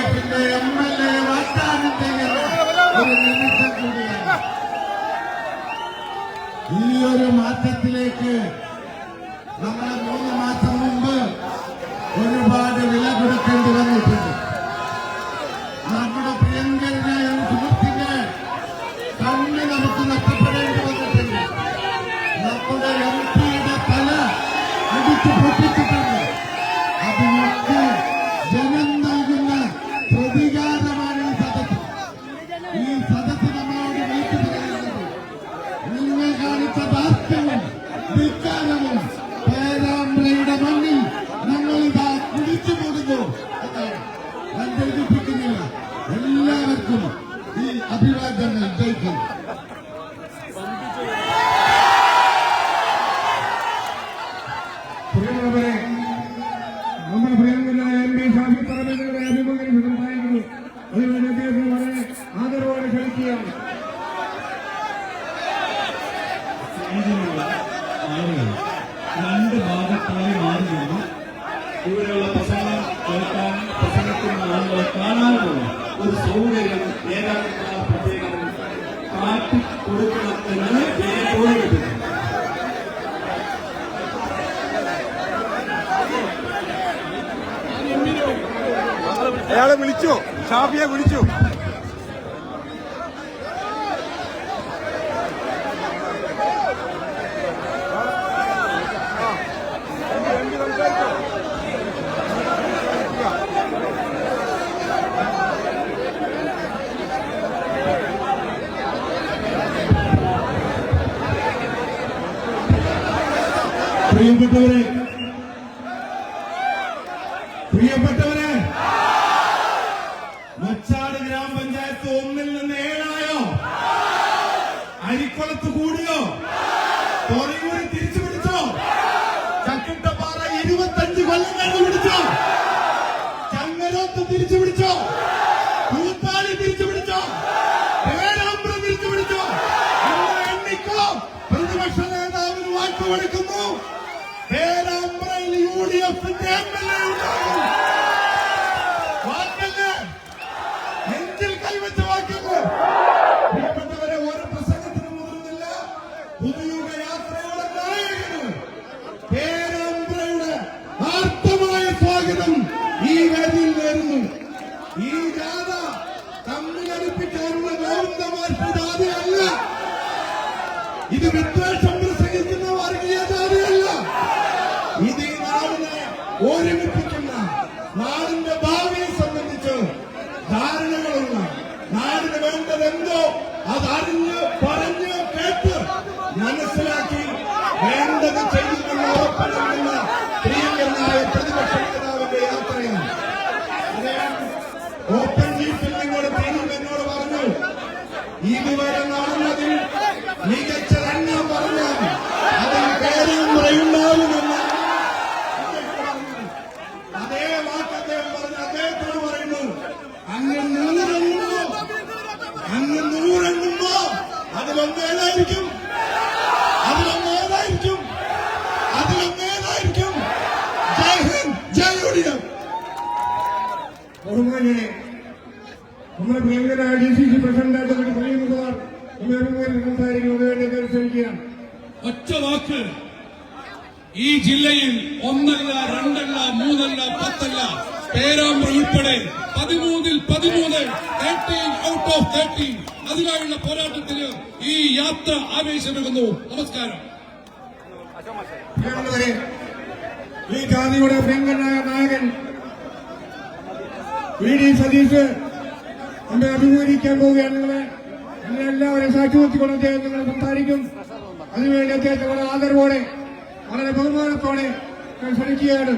എഫിന്റെ MLA വാഗ്ദാനം ചെയ്യുന്ന ഒരു നിമിഷം കൂടിയാണ്. ഈ ഒരു മാറ്റത്തിലേക്ക് നമ്മൾ 3 മാസം മുമ്പ് ഒരുപാട് വില കൊടുക്കേണ്ടി വന്നിട്ടുണ്ട്. നമ്മുടെ പ്രിയങ്കരനായ സുഹൃത്തിന്റെ കണ്ണ് നമുക്ക് നഷ്ടപ്പെടേണ്ടി വന്നിട്ടുണ്ട്. നമ്മുടെ MP-യുടെ തല അടിച്ചു പൊട്ടിച്ചിട്ടുണ്ട്. അതിനൊക്കെ ജനം നൽകുന്ന പ്രതികാരമാണ് ഈ സദസ്സ്. ഈ സദസ്സ് നമ്മളോട് വിളിച്ചു പറയുന്നത് നിങ്ങൾ കാണിച്ച ദാർഢ്യവും ധിക്കാരവും പേരാമ്പ്രയുടെ മണ്ണിൽ ഞങ്ങളിതാ കുടിച്ചു പോകുന്നു എന്നാണ്. ഞാൻ ദീർഘിപ്പിക്കുന്നില്ല. എല്ലാവർക്കും ഈ അഭിവാദ്യങ്ങൾ ജയിക്കും. നമ്മുടെ പ്രിയങ്കരനായ MP ഷാഫി പറമ്പിലിന്റെ അഭിമുഖം സംസാരിക്കുന്നു. അതിനുവേണ്ടി അദ്ദേഹം വളരെ ആദരവോടെ ക്ഷണിക്കുകയാണ്. രണ്ട് ഭാഗത്തായി മാറി നിന്നു ഇവിടെയുള്ള പ്രസംഗം കേൾക്കാനും പ്രസംഗത്തിന് ആളുകളെ കാണാനുമുള്ള ഒരു സൗകര്യം ഏതാണ്ട് പ്രത്യേകം കാട്ടി കൊടുക്കണമെന്ന് ജനത്തോട് കിട്ടുന്നു. അയാളെ വിളിച്ചു, ഷാഫിയെ വിളിച്ചു. പ്രിയപ്പെട്ടവരെ, മച്ചാട് ഗ്രാമപഞ്ചായത്ത് 1-ൽ നിന്ന് 7 അരിക്കുളത്ത് കൂടിയോ? തൊറയൂര് തിരിച്ചു പിടിച്ചോ? ചക്കിട്ടപ്പാറ 25 കൊല്ലം കഴിഞ്ഞ് പിടിച്ചോ? ചങ്ങരോത്ത് തിരിച്ചു പിടിച്ചോ? കൂത്താളി തിരിച്ചു പിടിച്ചോ? പേരാമ്പ്ര തിരിച്ചു പിടിച്ചോ? എണ്ണിക്കോ. പ്രതിപക്ഷ നേതാവിന് വാക്ക് കൊടുക്കുന്നു. പേരാമ്പ്രയിൽ UDF-ന്റെ MLA ഉണ്ടാകും. വാക്കല്ലേ, നെഞ്ചിൽ കൈവച്ച വാക്കല്ലേ. പ്രിയപ്പെട്ടവരെ, ഒരു പ്രസംഗത്തിന് മുതിർന്നില്ല. പുതുയുഗ യാത്രയുടെ നായകന് പേരാമ്പ്രയുടെ ആർത്തമായ സ്വാഗതം ഈ വേദിയിൽ നേരുന്നു. ഈ ജാഥ തമ്മിലടിപ്പിക്കാനുള്ള ഗോവിന്ദമാരുടെ ജാഥയല്ല. ഇത് വിദ്വേഷം പ്രസംഗിക്കുന്ന വർഗീയ ജാഥയല്ല. ഇത് ഈ നാടിനെ ഒരുമിപ്പിക്കുന്ന, നാടിന്റെ ഭാവിയെ സംബന്ധിച്ച് ധാരണകളുള്ള, നാടിന് വേണ്ടതെന്തോ അതറിഞ്ഞ് പറഞ്ഞ് കേട്ട് മനസ്സിലാക്കി വേണ്ടത് ചെയ്യുമെന്ന് ഉറപ്പ് നൽകുന്ന പ്രിയങ്കരനായ പ്രതിപക്ഷ നേതാവിന്റെ യാത്രയാണ്. അദ്ദേഹം ഓപ്പൺ ജീപ്പിൽ നിന്നോട് എന്നോട് പറഞ്ഞു, ഇതുവരെ നടന്നതിൽ മികച്ചതെന്നാ പറഞ്ഞാൽ അതിൽ പേരാമ്പ്രയുണ്ടാവുമെന്ന് അതേ വാക്ക് അദ്ദേഹം പറഞ്ഞു. അദ്ദേഹത്തോട് പറയുന്നു, അങ്ങ് 100 എണ്ണുമ്പോ അതിലൊന്നേതായിരിക്കും, അതിലൊന്നേതായിരിക്കും, അതിലൊന്നേതായിരിക്കും. ജയ് ഹിന്ദ്, ജയ് UDF. ബഹുമാന്യരെ, നമ്മുടെ പ്രിയങ്കരായ DCC പ്രസിഡന്റായിട്ട് പറയുന്നവർ സംസാരിക്കുന്നത് വേണ്ടി ക്ഷണിക്കുകയാണ്. ഒറ്റ വാക്ക്, ഈ ജില്ലയിൽ 1 അല്ല 2 അല്ല 3 അല്ല 10 അല്ല, പേരാമ്പ്ര ഉൾപ്പെടെ 13-ൽ 13, 13 ഔട്ട് ഓഫ് 13 അതിനായുള്ള പോരാട്ടത്തിന് ഈ യാത്ര ആവേശമേകുന്നു. നമസ്കാരം. ഈ ജാതിയുടെ പ്രിയങ്കരനായ നായകൻ VD സതീഷ് നമ്മെ അഭിമുഖീകരിക്കാൻ പോവുകയാണ്. നിങ്ങളെ എല്ലാവരും സാക്ഷി നിർത്തിക്കൊണ്ട് അദ്ദേഹം നിങ്ങൾ സംസാരിക്കും. അതിനുവേണ്ടി അദ്ദേഹത്തെ വളരെ ആദരവോടെ വളരെ ബഹുമാനത്തോടെ ക്ഷണിക്കുകയാണ്.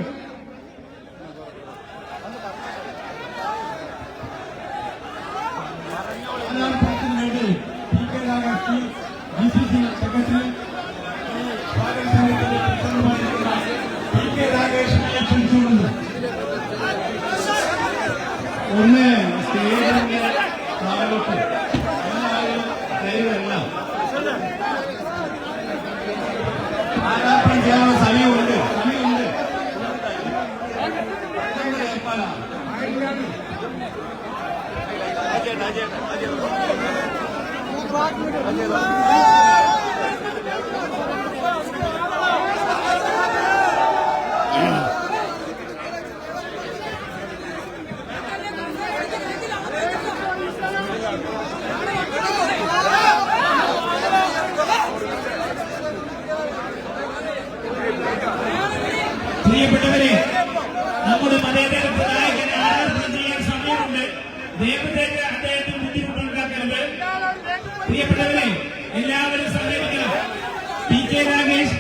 DCC സെക്രട്ടറി ഒന്ന് സ്റ്റേജിന്റെ താഴോട്ട് ദൈവമല്ല ആരാധന ചെയ്യാനുള്ള സമയമുണ്ട്. പ്രിയപ്പെട്ടവരെ, നമ്മുടെ മതേതര നായകനെ ആരാധന ചെയ്യാൻ സമയമുണ്ട്. ദൈവത്തേക്ക് അദ്ദേഹത്തിന് ബുദ്ധിമുട്ടുണ്ടാക്കരുത്. പ്രിയപ്പെട്ടവരെ, എല്ലാവരും സഹകരിക്കണം. PK രാഗേഷ്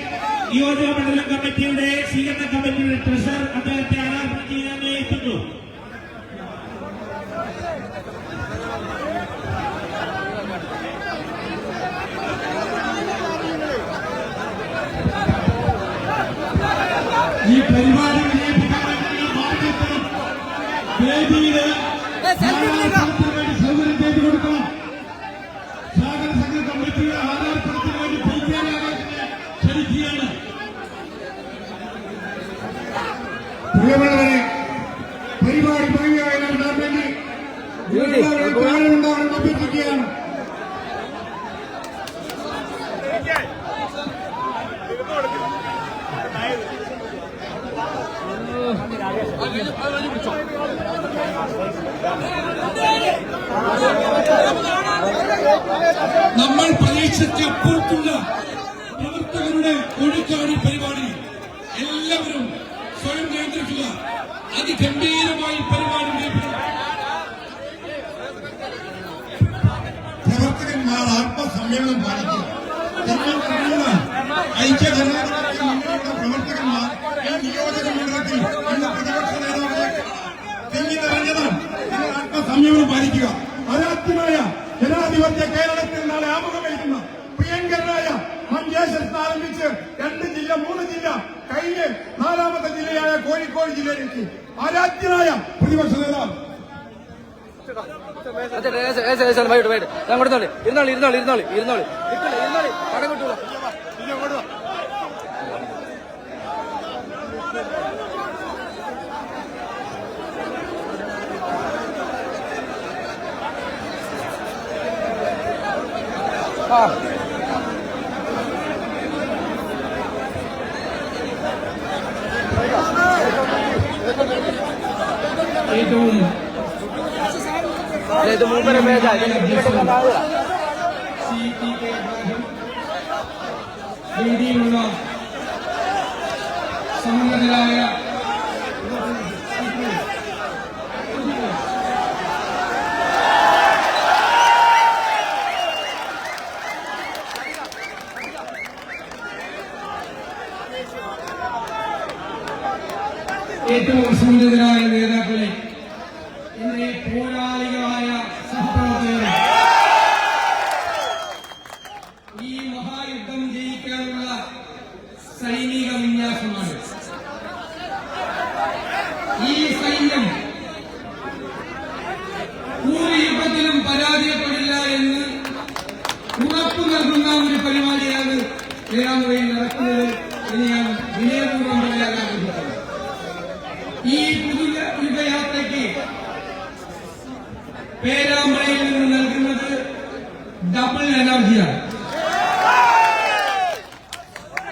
നിയോജക മണ്ഡലം കമ്മിറ്റിയുടെ സ്വീകരണ കമ്മിറ്റിയുടെ ട്രഷറർ അദ്ദേഹത്തെ ആരാധന ചെയ്യാൻ എത്തുന്നു. ഈ പരിപാടി വിജയിപ്പിക്കാൻ വേണ്ടിയുള്ള മാർഗത്തിൽ വേദിയില് സൗകര്യം ചെയ്തു കൊടുക്കണം. സ്വാഗത സംഘ കമ്മിറ്റിയുടെ ആധാരപ്പെടുത്തിന് വേണ്ടി PK രാഗേഷിനെ ക്ഷണിക്കുകയാണ്. പ്രിയമുള്ളവരെ, പരിപാടി ഭംഗിയായി നടത്താൻ വേണ്ടി താഴെയുണ്ടാവണം അഭ്യർത്ഥിക്കുകയാണ്. നമ്മൾ പ്രതീക്ഷയ്ക്ക് അപ്പുറത്തുള്ള പ്രവർത്തകരുടെ ഒഴുക്കാണ് ഈ പരിപാടി. എല്ലാവരും സ്വയം നിയന്ത്രിക്കുക. അതിഗംഭീരമായി പരിപാടി പ്രവർത്തകന്മാർ ആത്മസംയമനം പാലിക്കുക. ഐക്യജനാധിപത്യ മുന്നണിയുടെ പ്രവർത്തകന്മാർ ഈ നിയോജക മണ്ഡലത്തിൽ ഇന്ന് പ്രതിപക്ഷ നേതാവിലേക്ക് തിങ്ങി നിറഞ്ഞതാണ്. നിങ്ങൾ ആത്മസംയമനം പാലിക്കുക. അരാധ്യമായ ജനാധിപത്യ കേരളത്തിൽ നാളെ ആമുഖം വഹിക്കുന്ന പ്രിയങ്കരനായ മഞ്ചേശ്വരത്ത് ആരംഭിച്ച് 2 ജില്ല 3 ജില്ല കഴിഞ്ഞ് 4ാമത്തെ ജില്ലയായ കോഴിക്കോട് ജില്ലയിലേക്ക് ആരാധ്യനായ പ്രതിപക്ഷ നേതാവ് ഇരുന്നോളി പടം കിട്ടൂല. ഇത് മൂപ്പര വേദിയിലുള്ള സമ്മതരായ ഏറ്റവും സമ്മതരായ നേതാക്കളെ, ഇന്ന് പോരാളികളായ സഹപ്രവർത്തകരെ, ഈ മഹായുദ്ധം ജയിക്കാനുള്ള സൈനിക വിന്യാസമാണ്. ഈ സൈന്യം ഒരു യുദ്ധത്തിലും പരാജയപ്പെടില്ല എന്ന് ഉറപ്പു നൽകുന്ന ഒരു പരിപാടിയാണ് പേരാമ്പ്രയിൽ നടക്കുന്നത് എന്ന് ഞാൻ വിനയപൂർവ്വം പറയാൻ ആഗ്രഹിക്കുന്നു. ഈ പുതുയുഗയാത്രയ്ക്ക് പേരാമ്പ്രയിൽ നിന്ന് നൽകുന്നത് ഡബിൾ എനർജിയാണ്.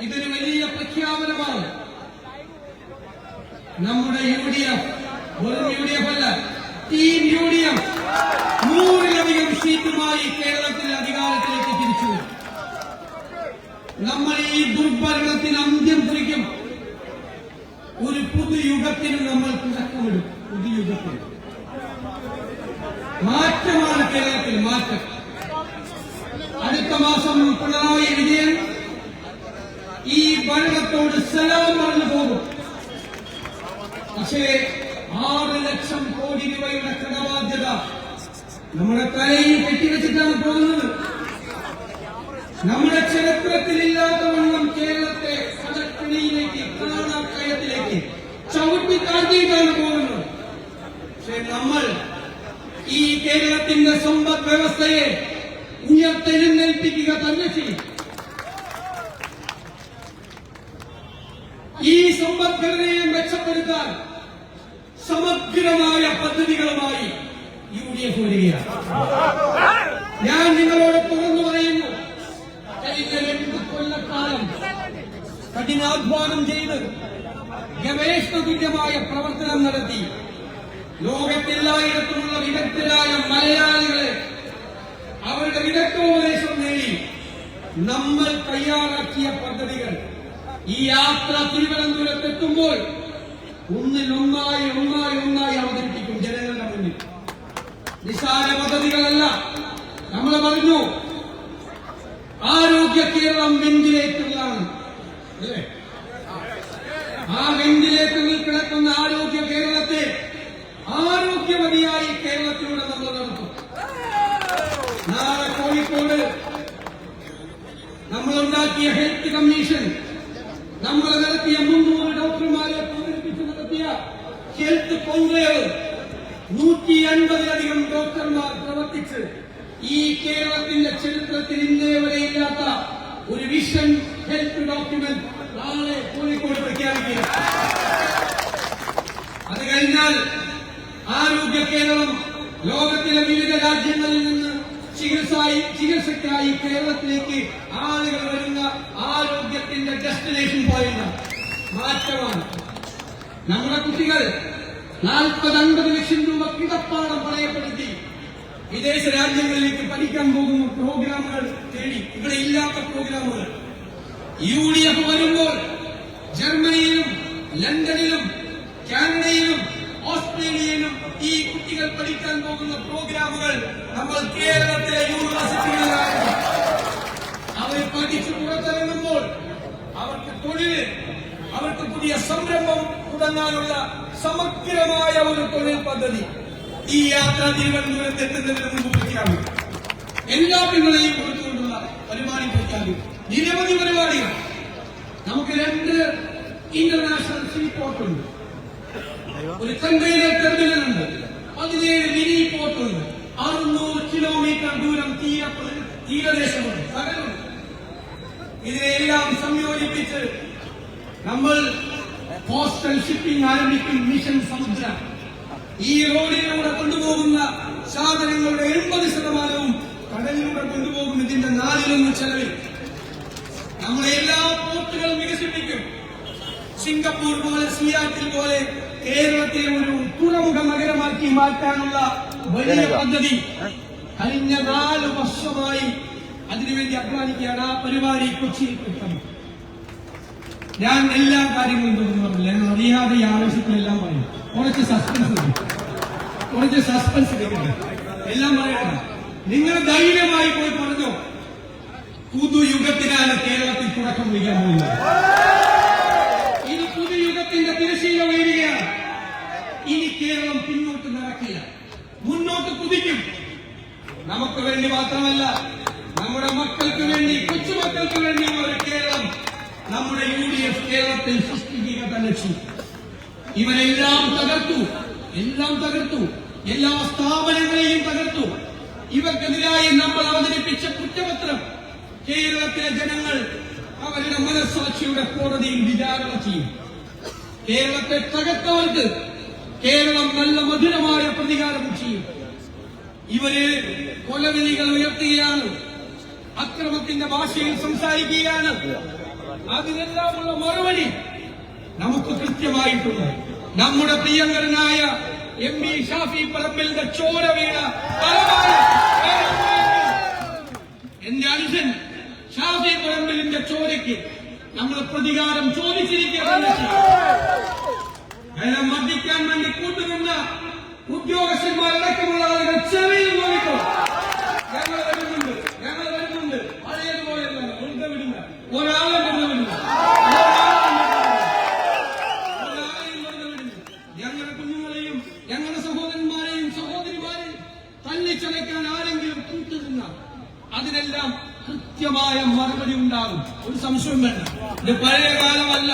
ഇതൊരു വലിയ പ്രഖ്യാപനമാണ്. നമ്മുടെ UDF വെറും UDF അല്ല, ടീം UDF 100-ലധികം സീറ്റുമായി കേരളത്തിൽ അധികാരത്തിലേക്ക് തിരിച്ചു. നമ്മൾ ഈ ദുർഭരണത്തിന് അന്ത്യം കുറിക്കും. ഒരു പുതുയുഗത്തിന് നമ്മൾ തുടക്കമിടും. പുതുയുഗത്തിന് മാറ്റമാണ് കേരളത്തിൽ, മാറ്റം. അടുത്ത മാസം പിണറായി വിജയൻ ഈ ഭരണത്തോട് സലാം പറഞ്ഞു പോകും. പക്ഷേ 6 ലക്ഷം കോടി രൂപയുടെ കടബാധ്യത നമ്മുടെ തലയിൽ കെട്ടിവെച്ചിട്ടാണ് പോകുന്നത്. നമ്മുടെ ചരിത്രത്തിലില്ലാത്ത വണ്ണം കേരളത്തെ കടക്കിണിയിലേക്ക്, കാണാക്കയത്തിലേക്ക് ചവിട്ടിത്താഴ്ത്തിയിട്ടാണ് പോകുന്നത്. പക്ഷെ നമ്മൾ ഈ കേരളത്തിന്റെ സമ്പദ് വ്യവസ്ഥയെ ഉയർത്തെഴുന്നേൽപ്പിക്കുക തന്നെ ചെയ്യും. ഈ സമ്പദ്ഘടനയെ മെച്ചപ്പെടുത്താൻ സമഗ്രമായ പദ്ധതികളുമായി UDF LDF വരികയാണ്. ഞാൻ നിങ്ങളോട് തുറന്നു പറയുന്നു, കഴിഞ്ഞ 2 കൊല്ലക്കാലം കഠിനാധ്വാനം ചെയ്ത് ഗവേഷണ തുല്യമായ പ്രവർത്തനം നടത്തി ലോകത്തെല്ലായിടത്തുമുള്ള വിദഗ്ധരായ മലയാളികളെ അവരുടെ വിദഗ്ധോപദേശം നേടി നമ്മൾ തയ്യാറാക്കിയ പദ്ധതികൾ ഈ യാത്ര തിരുവനന്തപുരത്തെത്തുമ്പോൾ ഒന്നായി അവതരിപ്പിക്കും ജനങ്ങളുടെ മുന്നിൽ. നിസ്സാര പദ്ധതികളല്ല. നമ്മൾ പറഞ്ഞു ആരോഗ്യ കേരളം വെന്റിലേറ്ററിലാണ്, അല്ലേ? ആ വെന്റിലേറ്ററിൽ കിടക്കുന്ന ആരോഗ്യ കേരളത്തെ ആരോഗ്യമതിയായി കേരളത്തിലൂടെ നമ്മൾ നടത്തും. നാളെ കോഴിക്കോട് നമ്മളുണ്ടാക്കിയ ഹെൽത്ത് കമ്മീഷൻ, നമ്മൾ നടത്തിയ 300 ഡോക്ടർമാരെ പങ്കെടുപ്പിച്ച് നടത്തിയ ഹെൽത്ത് കോൺക്ലേവ്, 150-ലധികം ഡോക്ടർമാർ പ്രവർത്തിച്ച് ഈ കേരളത്തിന്റെ ചരിത്രത്തിൽ ഇന്നേ വരെ ഇല്ലാത്ത ഒരു വിഷൻ ഹെൽത്ത് ഡോക്യുമെന്റ് നാളെ കോഴിക്കോട് പ്രഖ്യാപിക്കുക. അത് കഴിഞ്ഞാൽ ആരോഗ്യ കേരളം ലോകത്തിലെ വിവിധ രാജ്യങ്ങളിൽ നിന്ന് ചികിത്സയ്ക്കായി കേരളത്തിലേക്ക് ആളുകൾ വരുന്ന ആരോഗ്യത്തിന്റെ ഡെസ്റ്റിനേഷൻ പോയിന്റ് മാറ്റമാണ്. നമ്മുടെ കുട്ടികൾ 40-50 ലക്ഷം രൂപ കിടപ്പാടം പണയപ്പെടുത്തി വിദേശ രാജ്യങ്ങളിലേക്ക് പഠിക്കാൻ പോകുന്ന പ്രോഗ്രാമുകൾ തേടി, ഇവിടെ ഇല്ലാത്ത പ്രോഗ്രാമുകൾ. UDF വരുമ്പോൾ ജർമ്മനിയിലും ലണ്ടനിലും കാനഡയിലും ഓസ്ട്രേലിയയിലും ഈ കുട്ടികൾ പഠിക്കാൻ പോകുന്ന പ്രോഗ്രാമുകൾ നമ്മൾ കേരളത്തിലെ യൂണിവേഴ്സിറ്റികളിലാണ്. അവർ പഠിച്ചു പുറത്തിറങ്ങുമ്പോൾ അവർക്ക് തൊഴിൽ, അവർക്ക് പുതിയ സംരംഭം തുടങ്ങാനുള്ള സമഗ്രമായ ഒരു തൊഴിൽ പദ്ധതി ഈ യാത്ര തിരുവനന്തപുരത്ത് എത്തുന്നതിന് മുമ്പ് പ്രഖ്യാപിക്കും. എല്ലാ പിന്തുണയും കൊടുത്തുകൊണ്ടുള്ള പരിപാടി പ്രഖ്യാപിക്കും. നിരവധി പരിപാടികൾ. നമുക്ക് 2 ഇന്റർനാഷണൽ സീപോർട്ടുണ്ട്, ഒരു കണ്ടെയ്നർ ടെർമിനലുണ്ട്, 17 മിനി പോർട്ടുണ്ട്, 600 കിലോമീറ്റർ ദൂരം തീരദേശമുണ്ട്, കടലുണ്ട്. ഇതിനെല്ലാം സംയോജിപ്പിച്ച് നമ്മൾ കോസ്റ്റൽ ഷിപ്പിംഗ് ആരംഭിക്കും. മിഷൻ സമുദ്ര. ഈ റോഡിലൂടെ കൊണ്ടുപോകുന്ന സാധനങ്ങളുടെ 80% കടലിലൂടെ കൊണ്ടുപോകും. ഇതിന്റെ 4/1 ചെലവിൽ നമ്മളെ എല്ലാ പോർട്ടുകളും വികസിപ്പിക്കും. സിംഗപ്പൂർ പോലെ, സിയാറ്റിൽ പോലെ കേരളത്തെ ഒരു തുറമുഖ നഗരമാക്കി മാറ്റാനുള്ള വലിയ പദ്ധതി കഴിഞ്ഞ 4 വർഷമായി അതിനുവേണ്ടി അധ്വാനിക്കുകയാണ്. ആ പരിപാടി കൊച്ചിയിൽ കിട്ടും. ഞാൻ എല്ലാ കാര്യങ്ങളും പറഞ്ഞില്ല, ഞാൻ അറിയാതെ ഈ ആവശ്യത്തിലെല്ലാം പറയും. കുറച്ച് സസ്പെൻസ് എല്ലാം പറയണം. നിങ്ങൾ ധൈര്യമായി പോയി പറഞ്ഞോ, പുതുയുഗത്തിനാണ് കേരളത്തിൽ തുടക്കം വയ്ക്കാൻ പോകുന്നത്. ഇനി പുതുയുഗത്തിന്റെ തിരശ്ശീല ഉയരുകയാണ്. ഇനി കേരളം പിന്നോട്ട് നടക്കില്ല, മുന്നോട്ട് കുതിക്കും. നമുക്ക് വേണ്ടി മാത്രമല്ല, നമ്മുടെ മക്കൾക്ക് വേണ്ടി, കൊച്ചുമക്കൾക്ക് വേണ്ടിയുള്ള ഒരു കേരളം നമ്മുടെ UDF കേരളത്തിൽ സൃഷ്ടിക്കുക തന്നെ ചെയ്യും. ഇവരെല്ലാം തകർത്തു, എല്ലാ സ്ഥാപനങ്ങളെയും തകർത്തു. ഇവർക്കെതിരായി നമ്മൾ അവതരിപ്പിച്ച കുറ്റപത്രം കേരളത്തിലെ ജനങ്ങൾ അവരുടെ മനസ്സാക്ഷിയുടെ കോടതിയിൽ വിചാരണ ചെയ്യും. കേരളത്തെ തകർത്തവർക്ക് കേരളം നല്ല മധുരമായ പ്രതികാരം ചെയ്യും. ഇവര് കൊലവിളികൾ ഉയർത്തുകയാണ്, അക്രമത്തിന്റെ ഭാഷയിൽ സംസാരിക്കുകയാണ്. അതിനെല്ലാമുള്ള മറുപടി നമുക്ക് കൃത്യമായിട്ടുണ്ട്. നമ്മുടെ പ്രിയങ്കരനായ MP ഷാഫി പറമ്പിലിന്റെ ചോര വീണ എന്റെ അനുജൻ ഷാഫി പറമ്പിലിന്റെ ചോരയ്ക്ക് നമ്മൾ പ്രതികാരം ചോദിച്ചിരിക്കുകയാണ്. അയാളെ മർദ്ദിക്കാൻ വേണ്ടി കൂട്ടുനിന്ന ഉദ്യോഗസ്ഥന്മാരടക്കമുള്ള ആളുകൾ ചെറിയ നോക്കിക്കോ. ഞങ്ങൾ വരുന്നുണ്ട്. പഴയതുപോലെയല്ല, വെറുതെ വിടുന്ന ഒരാളെ വെറുതെ വിടുന്നു. ഞങ്ങളുടെ കുഞ്ഞുങ്ങളെയും ഞങ്ങളുടെ സഹോദരന്മാരെയും സഹോദരിമാരെയും തല്ലിച്ചടയ്ക്കാൻ ആരെങ്കിലും കൂട്ടുനിന്ന അതിനെല്ലാം കൃത്യമായ മറുപടി ഉണ്ടാകും. ഒരു സംശയം വേണ്ട. ഇത് പഴയ കാലമല്ല.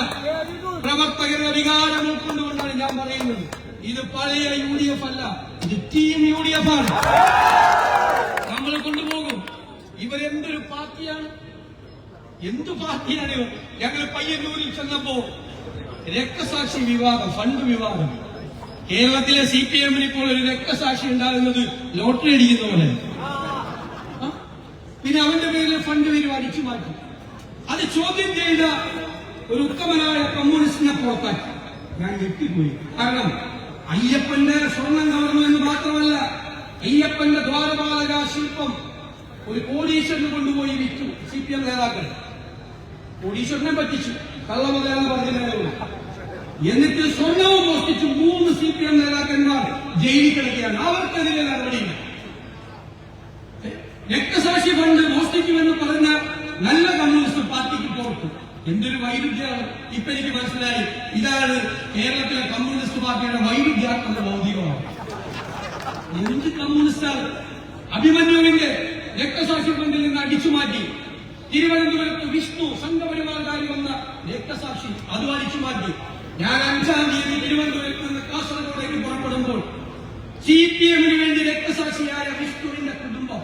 പ്രവർത്തകരുടെ വികാരം ഉൾക്കൊണ്ടുകൊണ്ടാണ് ഞാൻ പറയുന്നത്. ഇത് പഴയ UDF അല്ല, ഇത് ടീം UDF ആണ്. നമ്മൾ കൊണ്ടുപോകും. ഇവരെന്തൊരു പാർട്ടിയാണ്, എന്തു പാർട്ടിയാണ് ഇവർ? ഞങ്ങൾ പയ്യന്നൂരിൽ ചെന്നപ്പോ രക്തസാക്ഷി വിവാദം, ഫണ്ട് വിവാദം, കേരളത്തിലെ CPM ഇപ്പോൾ ഒരു രക്തസാക്ഷി ഉണ്ടാകുന്നത് ലോട്ടറി അടിക്കുന്ന പോലെ. പിന്നെ അവന്റെ പേരിൽ ഫണ്ട് വരും അടിച്ചു മാറ്റി. അത് ചോദ്യം ചെയ്ത ഒരു ഉത്തമനായ കമ്മ്യൂണിസ്റ്റിനെ പുറത്താക്കി. ഞാൻ ഞെട്ടിപ്പോയി. കാരണം അയ്യപ്പന്റെ സ്വർണം കവർന്നു എന്ന് മാത്രമല്ല, അയ്യപ്പന്റെ ദ്വാരപാലക ശില്പം ഒരു കോടീശ്വരന് കൊണ്ടുപോയി വിറ്റു CPM നേതാക്കൾ. കോടീശ്വരനെ പറ്റിച്ചു, കള്ളമുതലാണ് പറഞ്ഞിട്ടുള്ളൂ. എന്നിട്ട് സ്വർണവും മോഷ്ടിച്ചു 3 CPM നേതാക്കന്മാർ ജയിലിൽ കിടക്കുകയാണ്. അവർക്കെതിരെ നടപടിയില്ല. രക്തസാക്ഷി ഫണ്ട് മോഷ്ടിക്കുമെന്ന് പറഞ്ഞ നല്ല കമ്മ്യൂണിസ്റ്റ് പാർട്ടിക്ക് പുറത്തു. എന്തൊരു വൈരുദ്ധ്യമാണ്. ഇപ്പൊ എനിക്ക് മനസ്സിലായി, ഇതാണ് കേരളത്തിലെ കമ്മ്യൂണിസ്റ്റ് പാർട്ടിയുടെ വൈരുദ്ധ്യാത്മക ഭൗതികമാണ്. എന്ത് കമ്മ്യൂണിസ്റ്റാണ്? അഭിമന്യുവിന്റെ രക്തസാക്ഷി ഫണ്ടിൽ നിന്ന് അടിച്ചുമാറ്റി. തിരുവനന്തപുരത്ത് വിഷ്ണു സംഘപരിവാരകാരി വന്ന രക്തസാക്ഷി, അതും അടിച്ചുമാറ്റി. ഞാൻ 5-ാം തീയതി തിരുവനന്തപുരത്ത് നിന്ന് കാസർഗോഡേക്ക് പുറപ്പെടുമ്പോൾ CPM-ന് വേണ്ടി രക്തസാക്ഷിയായ വിഷ്ണുവിന്റെ കുടുംബം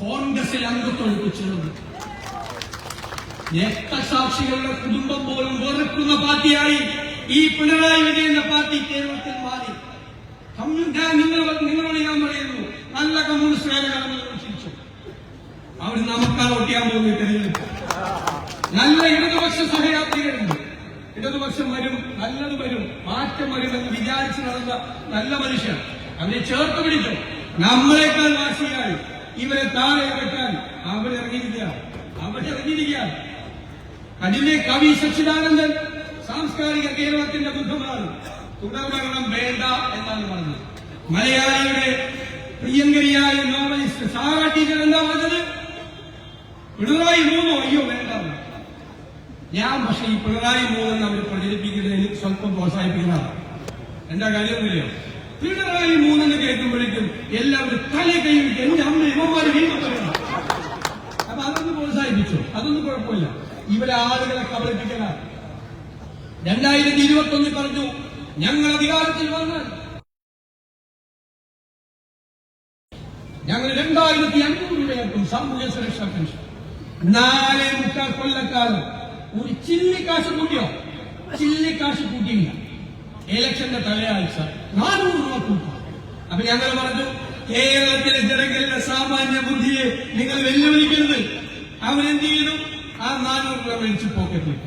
കോൺഗ്രസിൽ അംഗത്വം ചേർന്നു. രക്തസാക്ഷികളുടെ കുടുംബം പോലും വെറുക്കുന്ന പാർട്ടിയായി ഈ പിണറായി വിജയന്റെ പാർട്ടി കേരളത്തിൽ മാറി. നിങ്ങളോട് ഞാൻ പറയുന്നു, നല്ല കമ്മ്യൂണിസ്റ്റുകാരെ ചിരിച്ചു. അവർ നമുക്കാണ് ഒട്ടിയാൻ പോകുന്ന തെരഞ്ഞെടുപ്പ്. നല്ല ഇടതുപക്ഷ സഹയാത്രികരുണ്ട്. ഇടതുപക്ഷം വരും, നല്ലത് വരും, മാറ്റം വരുമെന്ന് വിചാരിച്ച് നടന്ന നല്ല മനുഷ്യർ. അവരെ ചേർത്ത് പിടിച്ചു. നമ്മളെക്കാൾ വാശിയായി ഇവരെ താഴെ വെക്കാൻ അവരിറങ്ങിയിരിക്കുകയാണ്. അതിലെ കവി സച്ചിദാനന്ദൻ സാംസ്കാരിക കേരളത്തിന്റെ ബുദ്ധമാണ്. തുടർഭരണം വേണ്ട എന്നാണ് പറഞ്ഞത്. മലയാളിയുടെ പ്രിയങ്കരിയായ നോവലിസ്റ്റ് സാറ ടീച്ചർ എന്താ പറഞ്ഞത്? പിണറായി 3 അയ്യോ വേണ്ട. ഞാൻ പക്ഷെ ഈ പിണറായി 3 അവർ പ്രചരിപ്പിക്കുന്നത് എനിക്ക് സ്വല്പം പ്രോത്സാഹിപ്പിക്കുന്നതാണ്. എന്താ കാര്യമൊന്നുമില്ല. പിണറായി 3 കേൾക്കുമ്പോഴേക്കും എല്ലാവരും തല കൈവിട്ട് എന്റെ അമ്മ ഇവന്മാര് വീണ്ടും പറയണം. അപ്പൊ അതൊന്ന് പ്രോത്സാഹിപ്പിച്ചു, അതൊന്നും കുഴപ്പമില്ല. ഇവരെ ആളുകളെ കബളിപ്പിക്കലാണ്. 2021 പറഞ്ഞു, ഞങ്ങൾ അധികാരത്തിൽ വന്നാൽ ഞങ്ങൾ 2500 രൂപയാക്കും സാമൂഹ്യ സുരക്ഷാ പെൻഷൻ. 4.25 കൊല്ലക്കാലം ഒരു ചില്ലിക്കാശ് കൂട്ടിയോ? ചില്ലിക്കാശ് കൂട്ടിയില്ല. ഇലക്ഷന്റെ തലയാഴ്ച 400 രൂപ കൂട്ടാം. അപ്പൊ ഞങ്ങൾ പറഞ്ഞു, കേരളത്തിലെ ജനങ്ങളുടെ സാമാന്യ ബുദ്ധിയെ നിങ്ങൾ വെല്ലുവിളിക്കരുത്. അവരെന്ത് ചെയ്തു? ആ 400 രൂപ മേടിച്ച് പോക്കറ്റിൽ.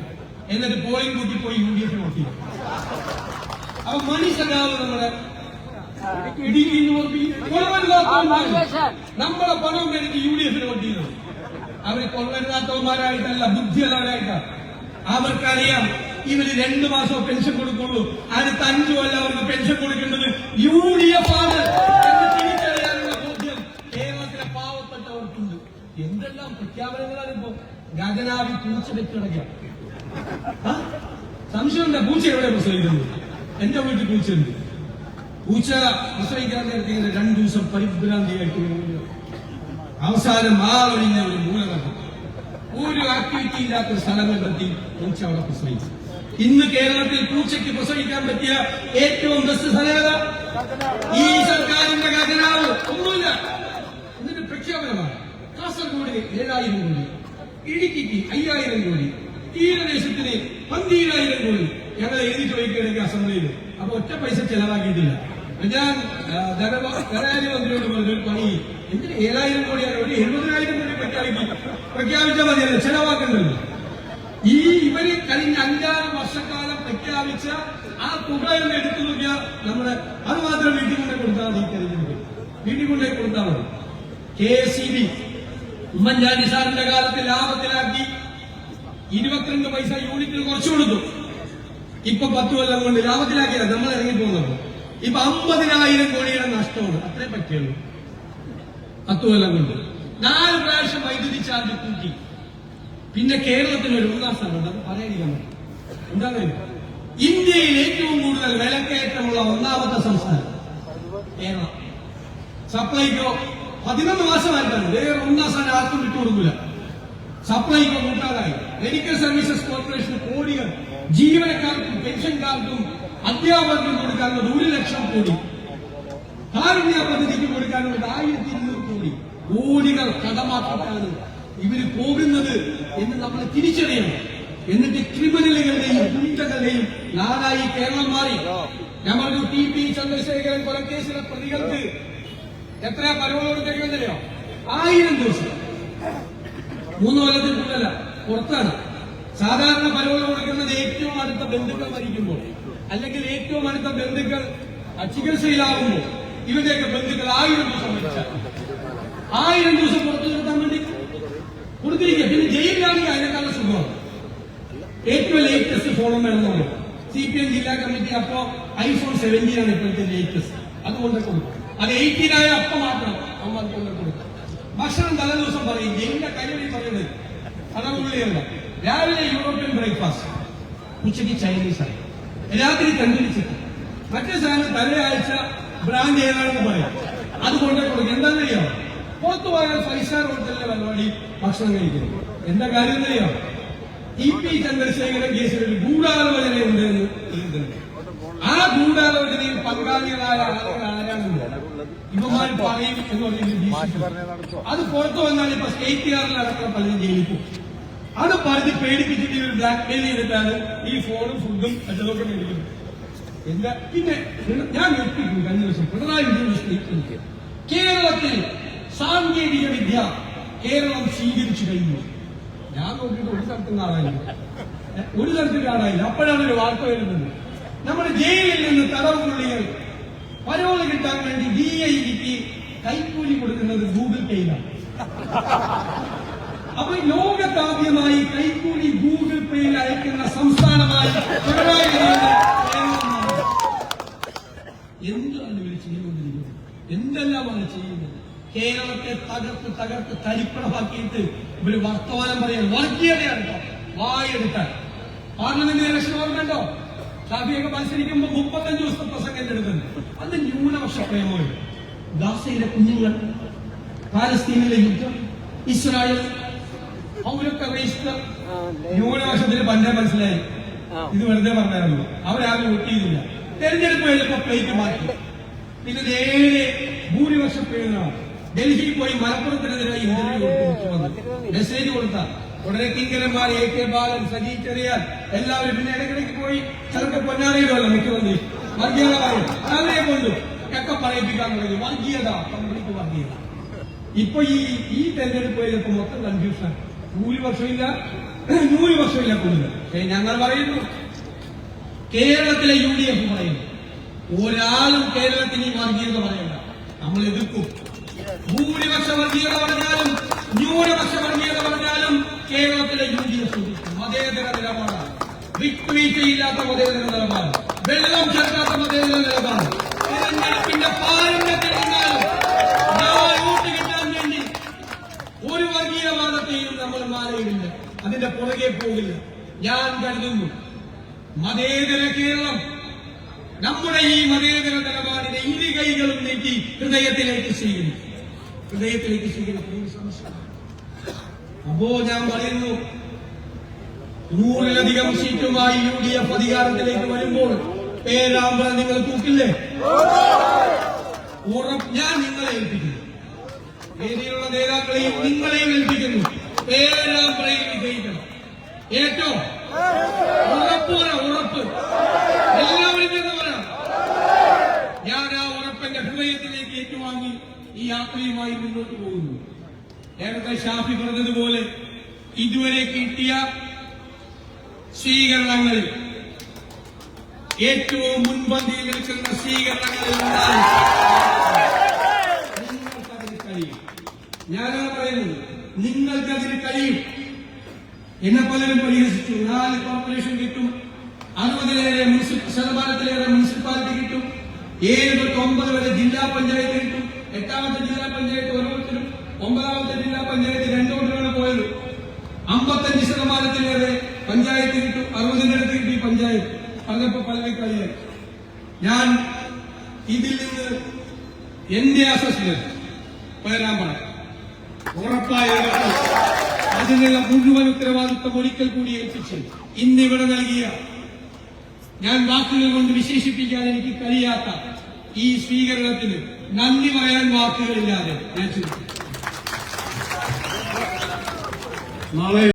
എന്നിട്ട് പോളിംഗ് ബൂത്തിൽ പോയി UDF വോട്ട് ചെയ്തു. അപ്പൊ മനുഷ്യരാവ് നമ്മുടെ നമ്മളെ പണം മേടിച്ച് UDF വോട്ട് ചെയ്തത്. അവര് കൊള്ളരുതാത്തവന്മാരായിട്ടല്ല, ബുദ്ധിയുള്ളവരായിട്ടാണ്. അവർക്കറിയാം ഇവര് 2 മാസം പെൻഷൻ കൊടുക്കുള്ളൂ, അടുത്ത 5 കൊല്ലം അവർക്ക് പെൻഷൻ കൊടുക്കേണ്ടത് UDF ആണ് എന്ന് തിരിച്ചറിയാനുള്ള ബോധ്യം കേരളത്തിലെ പാവപ്പെട്ടവർക്കുണ്ട്. എന്തെല്ലാം പ്രഖ്യാപനങ്ങളാണ് ഇപ്പോ. ഗജനാവി പൂച്ച വെച്ചിടക്കുക. സംശയമുണ്ട്, പൂച്ച എവിടെ പ്രസവിക്കുന്നത്? എന്റെ വീട്ടിൽ പൂച്ചയുണ്ട്. പൂച്ച പ്രസവിക്കാൻ നേരത്തെ 2 ദിവസം പരിഭ്രാന്തിയായിട്ട് അവസാനം ഒഴിഞ്ഞ ഒരു മൂലകം, ഒരു ആക്ടിവിറ്റി ഇല്ലാത്ത സ്ഥലം കണ്ടെത്തി പൂച്ച അവിടെ പ്രസവിച്ചു. ഇന്ന് കേരളത്തിൽ പൂച്ചയ്ക്ക് പ്രസവിക്കാൻ പറ്റിയ ഏറ്റവും ബെസ്റ്റ് സ്ഥലം ഈ സർക്കാരിന്റെ ഖജനാവ് ഒന്നുമില്ല. എന്നിട്ട് പ്രഖ്യാപനമാണ്. കാസർഗോഡ് 7000 കോടി, ഇടുക്കിക്ക് 5000 കോടി, തീരദേശത്തിന് 12,000 കോടി. ഞങ്ങൾ എഴുതി ചോദിക്കുകയാണെങ്കിൽ അസംബ്ലിയിൽ. അപ്പൊ ഒറ്റ പൈസ ചെലവാക്കിയിട്ടില്ല. ഞാൻ ധനകാര്യ മന്ത്രിയോട് പറഞ്ഞൊരു പണി, എന്തിന് 7,000 കോടിയാണ്, ഒരു 70,000 കോടി പ്രഖ്യാപിച്ചാൽ മതിയല്ലോ, ചെലവാക്കേണ്ടല്ലോ. ഇവര് കഴിഞ്ഞ 5-6 വർഷക്കാലം പ്രഖ്യാപിച്ച ആ തുക എന്ന് എടുത്തു നോക്കിയാൽ നമ്മുടെ അത് മാത്രം വീട്ടിൽ കൊണ്ടേ കൊടുത്താൽ മതി. തെരഞ്ഞെടുപ്പ് വീട്ടിൽ കൊണ്ടേ കൊടുത്താൽ മതി. KSEB ഉമ്മൻചാണ്ടി സാറിന്റെ കാലത്ത് ലാഭത്തിലാക്കി 22 പൈസ യൂണിറ്റിന് കുറച്ചു കൊടുത്തു. ഇപ്പൊ 10 കൊല്ലം കൊണ്ട് ലാഭത്തിലാക്കിയല്ല, നമ്മൾ ഇറങ്ങിപ്പോകുന്നത്. ഇപ്പൊ 50,000 കോടിയുടെ നഷ്ടമാണ്. അത്രേ പറ്റുള്ളൂ 10 കൊല്ലം കൊണ്ട്. 4 പ്രാവശ്യം വൈദ്യുതി ചാർജ് കൂട്ടി. പിന്നെ കേരളത്തിന് ഒരു 1-ാം സ്ഥാനമുണ്ട്, അത് പറയാതിരിക്കാൻ പറ്റും. എന്താണ്? ഇന്ത്യയിൽ ഏറ്റവും കൂടുതൽ വിലക്കയറ്റമുള്ള 1ാമത്തെ സംസ്ഥാനം കേരളം. സപ്ലൈകോ 11 മാസമായിട്ടാണ്. വേറെ 1-ാം സ്ഥാനം ആർക്കും വിട്ടുകൊടുക്കില്ല. സപ്ലൈകോ കൂട്ടാതായി. മെഡിക്കൽ സർവീസസ് കോർപ്പറേഷന് കോടികൾ ജീവനക്കാർക്കും പെൻഷൻകാർക്കും അധ്യാപകർക്കും കൊടുക്കാനുള്ളത് 1 ലക്ഷം കോടി. കാരുണ്യ പദ്ധതിക്ക് കൊടുക്കാനുള്ളത് 1200 കോടി. കോടികൾ കടമാക്കിയിട്ടാണ് ഇവര് പോകുന്നത് എന്ന് നമ്മൾ തിരിച്ചറിയണം. എന്നിട്ട് ക്രിമിനലുകളുടെയും ഗുണ്ടകളുടെയും നാടായി കേരളം മാറി. ഞാൻ പറഞ്ഞു TP ചന്ദ്രശേഖരൻ കൊലക്കേസിലെ പ്രതികൾക്ക് എത്ര പരോൾ കൊടുത്തേക്കുമെന്നറിയോ? 1000 ദിവസം. 3 കൊല്ലത്തിൽ കൂടുതലല്ല, പുറത്താണ്. സാധാരണ പരോൾ കൊടുക്കുന്നത് ഏറ്റവും അടുത്ത ബന്ധുക്കൾ മരിക്കുമ്പോൾ, അല്ലെങ്കിൽ ഏറ്റവും അടുത്ത ബന്ധുക്കൾ ചികിത്സയിലാകുമ്പോൾ. ഇവരുടെയൊക്കെ ബന്ധുക്കൾ 1000 ദിവസം മരിച്ചാൽ 1000 ദിവസം പുറത്തു നിർത്താൻ വേണ്ടി കൊടുത്തിരിക്കുക. പിന്നെ ജയിലിലാണെങ്കിൽ അതിനേക്കാളും സുഖമാണ്. ഏറ്റവും ലേറ്റസ്റ്റ് ഫോണും വേണമെന്നുള്ളൂ. CPM ജില്ലാ കമ്മിറ്റി അപ്പോ iPhone 17 ആണ് ഇപ്പോഴത്തെ ലേറ്റസ്റ്റ്. അതുകൊണ്ട് കൊടുക്കും. അത് 18 ആയ അപ്പം മാറ്റണം. അമ്മ കൊടുക്കും. ഭക്ഷണം തലേ ദിവസം പറയും. ജയിലിന്റെ കഴിവ് പറയുന്നത് അടവുള്ളിയല്ല. രാവിലെ യൂറോപ്യൻ ബ്രേക്ക്ഫാസ്റ്റ്, ഉച്ചയ്ക്ക് ചൈനീസ് ആയി, രാത്രി തന്തൂരി ചിക്കൻ, മറ്റേ സാധനം തലയാഴ്ച ബ്രാൻഡ് ഏതാണെന്ന് പറയും. അത് കൊണ്ടേ കൊടുക്കും. എന്താണെന്നറിയോ? പുറത്തു പോയാൽ 5 സ്റ്റാർ ഹോട്ടലിലെ പരിപാടി ഭക്ഷണം കഴിക്കുന്നു. എന്താ കാര്യം എന്നറിയോ? TP ചന്ദ്രശേഖരൻ കേസിൽ ഒരു ഗൂഢാലോചന ഉണ്ടെന്ന് എഴുതുന്നുണ്ട്. ആ ഗൂഢാലോചനയിൽ പങ്കാളികളായ ആളുകൾ ആരാണെന്ന് ഇവന്മാർ പറയും എന്ന് പറഞ്ഞിട്ട് അത് പുറത്തു വന്നാൽ ഇപ്പൊ സ്റ്റേറ്റുകാരിൽ അടക്കം പലരും ജയിലിൽ പോകും. അത് പറഞ്ഞ് പേടിപ്പിച്ചിട്ട് ഒരു ബ്ലാക്ക് മെയിൽ ചെയ്തിട്ടാണ് ഈ ഫോണും ഫുഡും മറ്റതൊക്കെ മേടിക്കുന്നത്. എന്താ പിന്നെ ഞാൻ ഞെട്ടിക്കും. കഴിഞ്ഞ ദിവസം പിണറായി വിജയൻ സ്റ്റേറ്റ്മെന്റ്, കേരളത്തിൽ സാങ്കേതിക വിദ്യ കേരളം സ്വീകരിച്ചു കഴിഞ്ഞു. ഞാൻ നോക്കിയിട്ട് ഒരു തരത്തിൽ കാണാനില്ല. അപ്പോഴാണ് ഒരു വാർത്ത വരുന്നത്, നമ്മുടെ ജയിലിൽ നിന്ന് തടവുപുള്ളികൾ പരോള് കിട്ടാൻ വേണ്ടി DIGക്ക് കൈക്കൂലി കൊടുക്കുന്നത് ഗൂഗിൾ പേയിലാണ്. അപ്പൊ ലോകത്താദ്യമായി കൈക്കൂലി ഗൂഗിൾ പേയിൽ അയക്കുന്ന സംസ്ഥാനമായി പിണറായി എന്താണ് ഇവർ ചെയ്തുകൊണ്ടിരിക്കുന്നത്? എന്തെല്ലാമാണ് ചെയ്യുന്നത്? കേരളത്തെ തകർത്ത് തരിപ്പണമാക്കിയിട്ട് ഇവര് വർത്തമാനം പറയാൻ വർഗീയതയാണ്. വായെടുക്കാൻ പാർലമെന്റ് ഇലക്ഷൻ ഓർമ്മയുണ്ടോ? ഷാഫിയൊക്കെ മത്സരിക്കുമ്പോൾ 35 ദിവസത്തെ പ്രസംഗം എടുക്കുന്നത്. അത് ന്യൂനപക്ഷ പ്രേമമാണ്. ഗാസയിലെ കുഞ്ഞുങ്ങൾ, പാലസ്തീനിലെ യുദ്ധം, ഇസ്രായേൽ, അവരൊക്കെ രജിസ്റ്റർ ന്യൂനപക്ഷത്തിന് പണ്ടേ മനസ്സിലായി. ഇത് വെറുതെ പറഞ്ഞായിരുന്നു. അവരാരും വോട്ട് ചെയ്തില്ല. തെരഞ്ഞെടുപ്പ് കഴിഞ്ഞപ്പോ പ്ലേറ്റ് മാറ്റി. പിന്നെ നേരെ ഭൂരിപക്ഷ പ്രേരണമാണ്. ഡൽഹിയിൽ പോയി മലപ്പുറത്തിനെതിരായി ഇന്റർവ്യൂ കൊടുത്തു. മെസ്സേജ് കൊടുത്ത ഉടനെ കിങ്കരന്മാർ AK ബാലൻ, സജി ചെറിയാൻ എല്ലാവരും പിന്നെ ഇടയ്ക്കിടയ്ക്ക് പോയി ചിലർക്ക് പൊന്നാറിയിടുമല്ലോ മുഖ്യമന്ത്രി. വർഗീയത പറയും. അവരെ കൊണ്ടു ഒക്കെ പറയിപ്പിക്കാൻ തുടങ്ങി. വർഗീയത, കംപ്ലീറ്റ് വർഗീയത. ഇപ്പൊ ഈ തെരഞ്ഞെടുപ്പ് കഴിഞ്ഞപ്പോ മൊത്തം കൺഫ്യൂഷൻ. ഭൂരിപക്ഷമില്ല, ന്യൂനപക്ഷമില്ല കൂടുതൽ. ഞങ്ങൾ പറയുന്നു, കേരളത്തിലെ UDF പറയുന്നു, ഒരാളും കേരളത്തിന് ഈ വർഗീയത പറയണ്ട. നമ്മൾ എതിർക്കും. ഭൂരിപക്ഷ വർഗീയത പറഞ്ഞാലും ന്യൂനപക്ഷ വർഗീയത പറഞ്ഞാലും കേരളത്തിലെ UDF മതേതര നിലപാടാണ്. വിട്ടുവീഴ്ചയില്ലാത്ത മതേതര നിലപാട്, വെള്ളം ചേർക്കാത്ത മതേതര നിലപാട്. തെരഞ്ഞെടുപ്പിന്റെ പാരമ്പര്യത്തിൽ നിന്നാലും വോട്ട് കിട്ടാൻ വേണ്ടി ഒരു വർഗീയവാദത്തെയും നമ്മൾ മാറിയിടില്ല. അതിന്റെ പുറകെ പോകില്ല. ഞാൻ കരുതുന്നു മതേതര കേരളം നമ്മുടെ ഈ മതേതര നിലപാടിനെ ഇരു കൈകളും നീട്ടി ഹൃദയത്തിലേക്ക് സ്വീകരിക്കും. അപ്പോ ഞാൻ പറയുന്നു, 100-ലധികം സീറ്റുമായി UDF അധികാരത്തിലേക്ക് വരുമ്പോൾ പേരാമ്പ്ര നിങ്ങൾ തൂക്കില്ലേ? ഞാൻ നിങ്ങളെ ഏൽപ്പിക്കുന്നു. വേദിയിലുള്ള നേതാക്കളെയും നിങ്ങളെയും ഏൽപ്പിക്കുന്നു. പേരാമ്പ്രയിൽ വിജയിക്കണം. ഏറ്റവും ഉറപ്പ് എല്ലാവരും എന്ന് പറയാം. ഞാൻ ആ ഉറപ്പിന്റെ ഹൃദയത്തിലേക്ക് ഏറ്റുവാങ്ങി ഈ യാത്രയുമായി മുന്നോട്ട് പോകുന്നു. നേരത്തെ ഷാഫി പറഞ്ഞതുപോലെ ഇതുവരെ കിട്ടിയ സ്വീകരണങ്ങൾ ഏറ്റവും മുൻപന്തിയിൽ നിൽക്കുന്ന സ്വീകരണങ്ങളിൽ നിങ്ങൾക്കതിന് കഴിയും. ഞാനാണ് പറയുന്നത്, നിങ്ങൾക്കതിന് കഴിയും. എന്നെ പലരും പരിഹസിച്ചു. 4 കോർപ്പറേഷൻ കിട്ടും, 60% മുനിസിപ്പാലിറ്റി കിട്ടും, 7 തൊട്ട് 9 വരെ ജില്ലാ പഞ്ചായത്ത് കിട്ടും, 8ാമത്തെ ജില്ലാ പഞ്ചായത്ത് ഓരോരുത്തരും, 9ാമത്തെ ജില്ലാ പഞ്ചായത്ത് 2 കൊണ്ടാണ് പോയത്. 55% പഞ്ചായത്ത് കിട്ടും, 60ന്റെ അടുത്ത് കിട്ടി പഞ്ചായത്ത്. പറഞ്ഞപ്പോ പലരെ കളിയായി. ഞാൻ ഇതിൽ നിന്ന് എന്റെ അസസ്മെന്റ് പറയാൻ പറയാം. ഉറപ്പായ അതിനുള്ള മുഴുവൻ ഉത്തരവാദിത്വം ഒരിക്കൽ കൂടി ഏൽപ്പിച്ച് ഇന്നിവിടെ നൽകിയ, ഞാൻ വാക്കുകൾ കൊണ്ട് വിശേഷിപ്പിക്കാൻ എനിക്ക് കഴിയാത്ത ഈ സ്വീകരണത്തിന് നന്ദി പറയാൻ വാക്കുകളില്ലാതെ ഞാൻ ചുരുക്കി. നാളെ